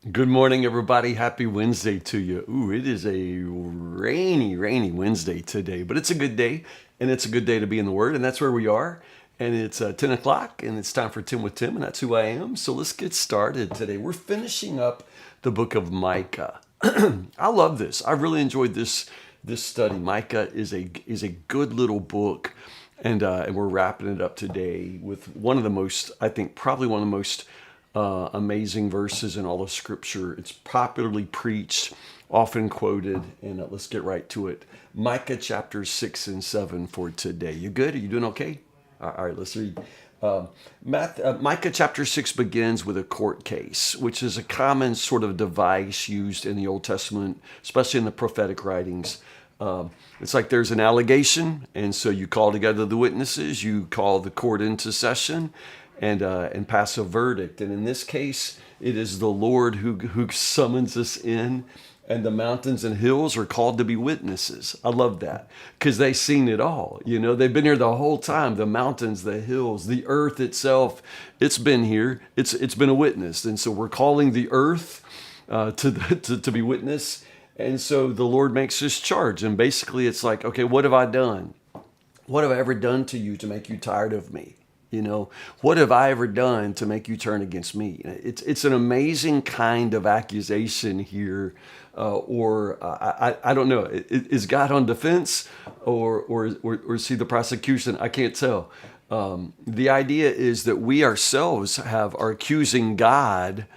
Good morning, everybody. Happy Wednesday to you. Ooh, it is a rainy Wednesday today, but it's a good day, and it's a good day to be in the Word, and that's where we are. And it's 10 o'clock, and it's time for Tim with Tim, and that's who I am. So let's get started today. We're finishing up the book of Micah. I love this. I really enjoyed this study. Micah is a good little book, and we're wrapping it up today with one of the most, I think, probably one of the most amazing verses in all of Scripture. It's popularly preached, often quoted, and let's get right to it. Micah chapters 6 and 7 for today. You good? Are you doing okay? All right, let's read. Micah chapter 6 begins with a court case, which is a common sort of device used in the Old Testament, especially in the prophetic writings. It's like there's an allegation, and so you call together the witnesses, you call the court into session, and pass a verdict. And in this case, it is the Lord who summons us in, and the mountains and hills are called to be witnesses. I love that because they've seen it all. You know, they've been here the whole time. The mountains, the hills, the earth itself, it's been here. It's been a witness, and so we're calling the earth to be witness. And so the Lord makes this charge, and basically it's like, okay, what have I done? What have I ever done to you to make you tired of me? You know, what have I ever done to make you turn against me? It's an amazing kind of accusation here, I don't know. Is God on defense, or is he the prosecution? I can't tell. The idea is that we ourselves are accusing God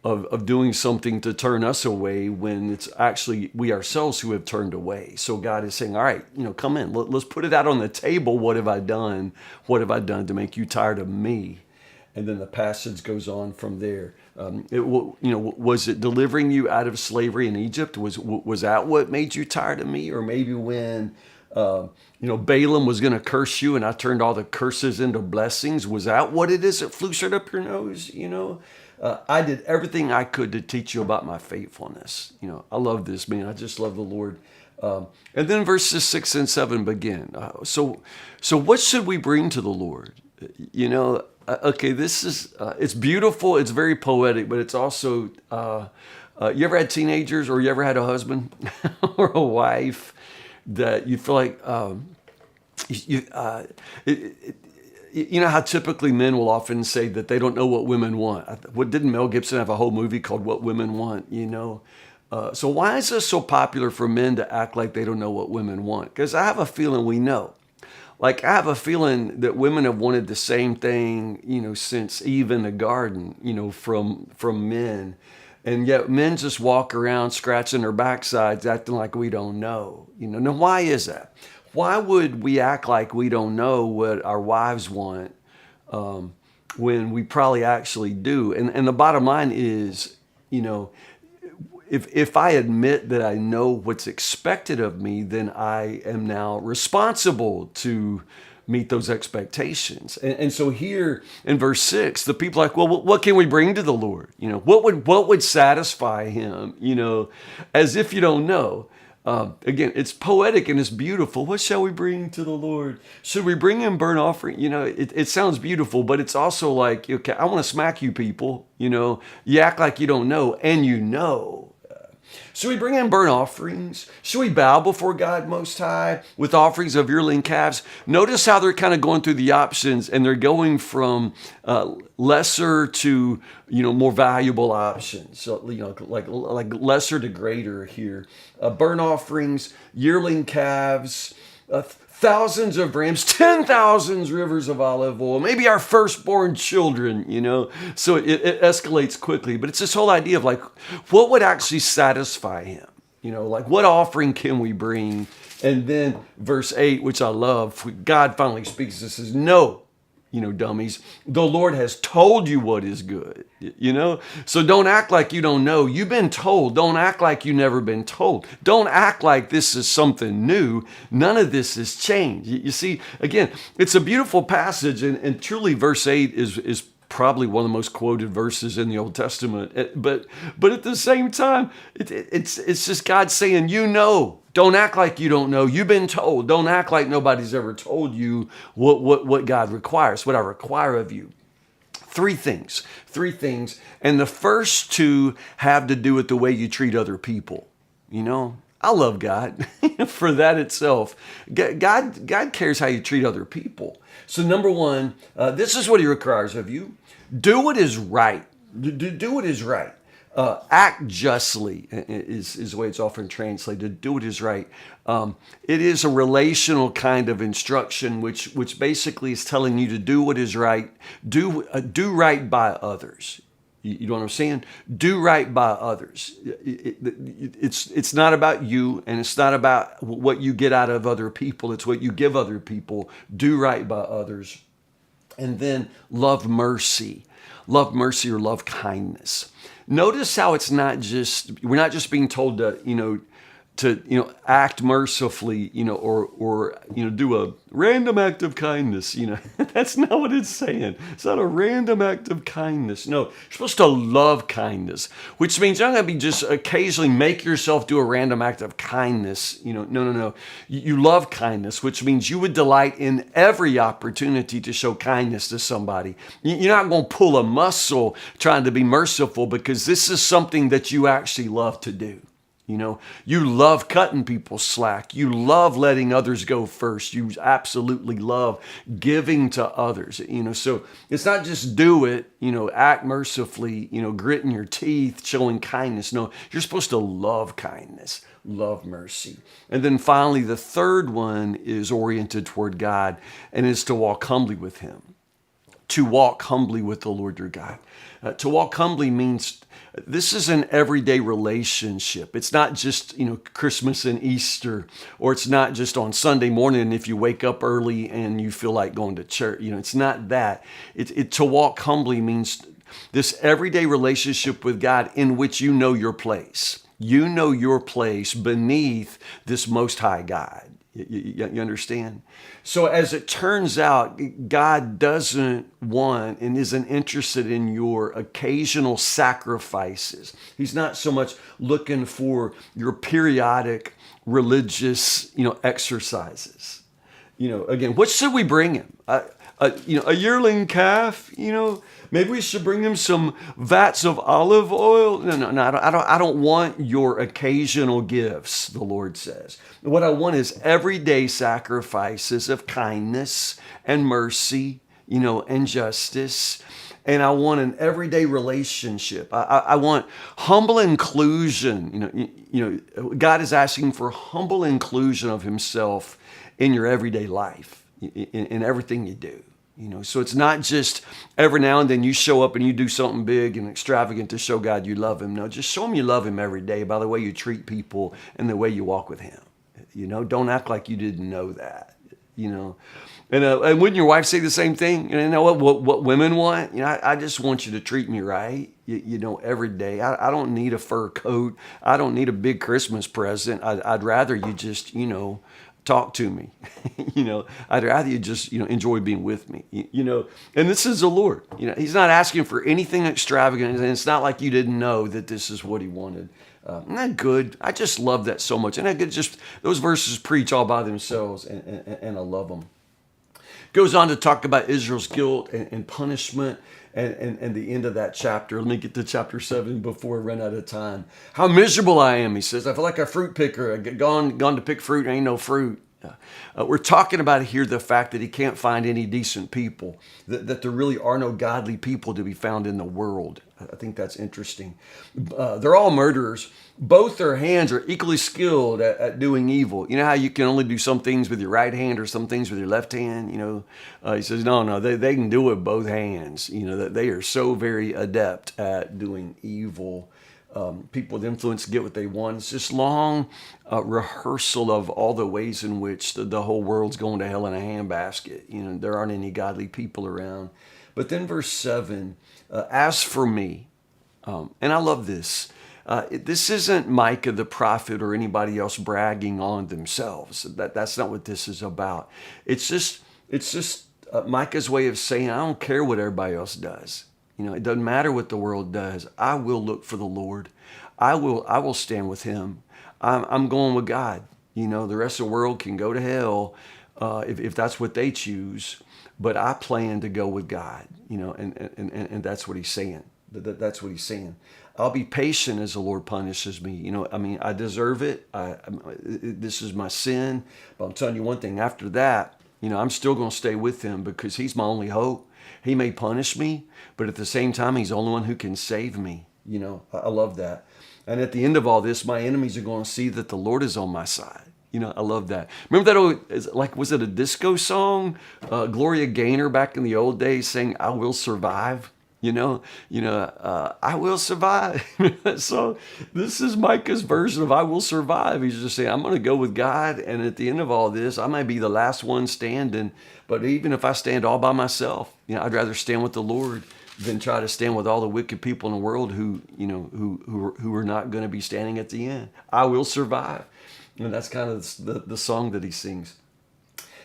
of doing something to turn us away when it's actually we ourselves who have turned away. So God is saying, all right, come in. Let's put it out on the table. What have I done? What have I done to make you tired of me? And then the passage goes on from there. Was it delivering you out of slavery in Egypt? Was that what made you tired of me? Or maybe when Balaam was going to curse you and I turned all the curses into blessings? Was that what it is that flew straight up your nose? I did everything I could to teach you about my faithfulness. I love this, man. I just love the Lord. And then verses 6 and 7 begin. So what should we bring to the Lord? Okay, this is, it's beautiful. It's very poetic, but it's also, you ever had teenagers or you ever had a husband or a wife that you feel like, you, you know how typically men will often say that they don't know what women want. What didn't Mel Gibson have a whole movie called What Women Want? So why is this so popular for men to act like they don't know what women want? Because I have a feeling we know. Like I have a feeling that women have wanted the same thing, since Eve in the garden, from men. And yet men just walk around scratching their backsides, acting like we don't know. Now why is that? Why would we act like we don't know what our wives want when we probably actually do? And the bottom line is, if I admit that I know what's expected of me, then I am now responsible to meet those expectations. And so here in verse 6, the people are like, well, what can we bring to the Lord? What would satisfy him? As if you don't know. Again, it's poetic and it's beautiful. What shall we bring to the Lord? Should we bring him burnt offering? It sounds beautiful, but it's also like, okay, I want to smack you people. You act like you don't know, and you know. Should we bring in burnt offerings? Should we bow before God Most High with offerings of yearling calves? Notice how they're kind of going through the options, and they're going from lesser to more valuable options. So like lesser to greater here. Burnt offerings, yearling calves. Thousands of rams, 10,000 rivers of olive oil, maybe our firstborn children, So it escalates quickly. But it's this whole idea of like, what would actually satisfy him? Like what offering can we bring? And then verse 8, which I love, God finally speaks and says, no, dummies, the Lord has told you what is good, So don't act like you don't know. You've been told. Don't act like you've never been told. Don't act like this is something new. None of this has changed. You see, again, it's a beautiful passage, and truly verse 8 is probably one of the most quoted verses in the Old Testament. But at the same time, it's just God saying, don't act like you don't know. You've been told. Don't act like nobody's ever told you what God requires, what I require of you. three things. Three things. And the first two have to do with the way you treat other people. You know, I love God for that itself. God cares how you treat other people. So number one, this is what he requires of you. Do what is right. Do what is right. Act justly is the way it's often translated. Do what is right. It is a relational kind of instruction, which basically is telling you to do what is right. Do right by others. You know what I'm saying? Do right by others. It's not about you, and it's not about what you get out of other people. It's what you give other people. Do right by others. And then love mercy. Love mercy or love kindness. Notice how it's not just, we're not just being told to, act mercifully, or do a random act of kindness, That's not what it's saying. It's not a random act of kindness. No, you're supposed to love kindness, which means you're not going to be just occasionally make yourself do a random act of kindness. No. You love kindness, which means you would delight in every opportunity to show kindness to somebody. You're not going to pull a muscle trying to be merciful, because this is something that you actually love to do. You love cutting people slack. You love letting others go first. You absolutely love giving to others. So it's not just do it, act mercifully, gritting your teeth, showing kindness. No, you're supposed to love kindness, love mercy. And then finally, the third one is oriented toward God, and is to walk humbly with him. To walk humbly with the Lord your God. To walk humbly means this is an everyday relationship. It's not just, Christmas and Easter, or it's not just on Sunday morning if you wake up early and you feel like going to church. It's not that. To walk humbly means this everyday relationship with God in which you know your place. You know your place beneath this Most High God. You understand? So as it turns out, God doesn't want and isn't interested in your occasional sacrifices. He's not so much looking for your periodic religious, exercises. Again, what should we bring him? A yearling calf, maybe we should bring him some vats of olive oil. No, I don't want your occasional gifts, the Lord says. What I want is everyday sacrifices of kindness and mercy, and justice. And I want an everyday relationship. I want humble inclusion. God is asking for humble inclusion of himself in your everyday life, in everything you do. So it's not just every now and then you show up and you do something big and extravagant to show God you love him. No, just show him you love him every day by the way you treat people and the way you walk with him. Don't act like you didn't know that. And wouldn't your wife say the same thing? What women want? I just want you to treat me right, every day. I don't need a fur coat. I don't need a big Christmas present. I'd rather you just, talk to me. I'd rather you just, enjoy being with me, and this is the Lord. He's not asking for anything extravagant, and it's not like you didn't know that this is what he wanted. Isn't that good? I just love that so much. And I could just, those verses preach all by themselves, and I love them. Goes on to talk about Israel's guilt and punishment and the end of that chapter. Let me get to chapter 7 before I run out of time. How miserable I am, he says. I feel like a fruit picker. I get gone to pick fruit, and ain't no fruit. We're talking about here the fact that he can't find any decent people, that there really are no godly people to be found in the world. I think that's interesting. They're all murderers. Both their hands are equally skilled at doing evil. You know how you can only do some things with your right hand or some things with your left hand? He says, no, they can do it with both hands. That they are so very adept at doing evil. People with influence get what they want. It's just long rehearsal of all the ways in which the whole world's going to hell in a handbasket. There aren't any godly people around. But then verse 7, as for me, and I love this, this isn't Micah the prophet or anybody else bragging on themselves. That's not what this is about. It's just Micah's way of saying, I don't care what everybody else does. It doesn't matter what the world does. I will look for the Lord. I will stand with him. I'm going with God. The rest of the world can go to hell if that's what they choose. but I plan to go with God, and that's what he's saying. That's what he's saying. I'll be patient as the Lord punishes me. I deserve it. This is my sin. But I'm telling you one thing, after that, I'm still going to stay with him because he's my only hope. He may punish me, but at the same time, he's the only one who can save me. I love that. And at the end of all this, my enemies are going to see that the Lord is on my side. I love that. Remember that was it a disco song? Gloria Gaynor back in the old days saying, "I will survive." I will survive. So this is Micah's version of "I will survive." He's just saying, I'm going to go with God. And at the end of all this, I might be the last one standing. But even if I stand all by myself, I'd rather stand with the Lord than try to stand with all the wicked people in the world who are not going to be standing at the end. I will survive. And that's kind of the song that he sings.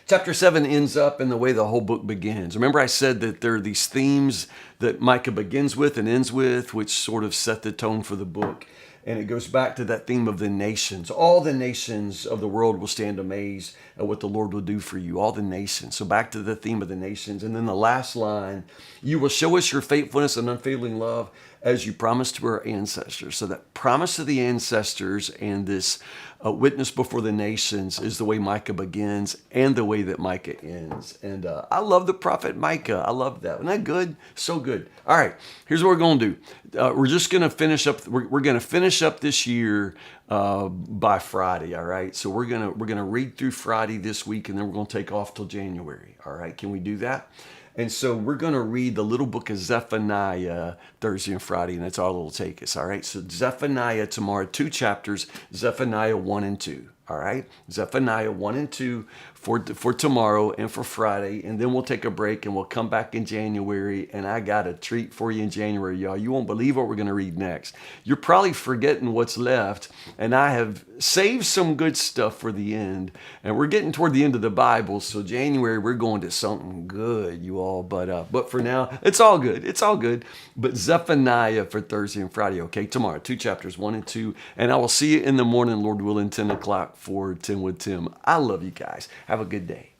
Chapter 7 ends up in the way the whole book begins. Remember I said that there are these themes that Micah begins with and ends with, which sort of set the tone for the book. And it goes back to that theme of the nations. All the nations of the world will stand amazed at what the Lord will do for you. All the nations. So back to the theme of the nations. And then the last line, you will show us your faithfulness and unfailing love as you promised to our ancestors. So that promise to the ancestors and this witness before the nations is the way Micah begins and the way that Micah ends. And I love the prophet Micah. I love that. Isn't that good? So good. All right, here's what we're going to do. We're just going to finish up. We're going to finish up this year by Friday. All right. So we're gonna read through Friday this week, and then we're going to take off till January. All right. Can we do that? And so we're going to read the little book of Zephaniah Thursday and Friday, and that's all it'll take us, all right? So Zephaniah tomorrow, 2 chapters, Zephaniah 1 and 2, all right? Zephaniah 1 and 2 for tomorrow and for Friday, and then we'll take a break, and we'll come back in January, and I got a treat for you in January, y'all. You won't believe what we're going to read next. You're probably forgetting what's left, and I have saved some good stuff for the end, and we're getting toward the end of the Bible, so January we're going to something good, you all, but for now, it's all good. It's all good. But Zephaniah for Thursday and Friday, okay? Tomorrow, 2 chapters, 1 and 2, and I will see you in the morning, Lord willing, 10 o'clock for 10 with Tim. I love you guys. Have a good day.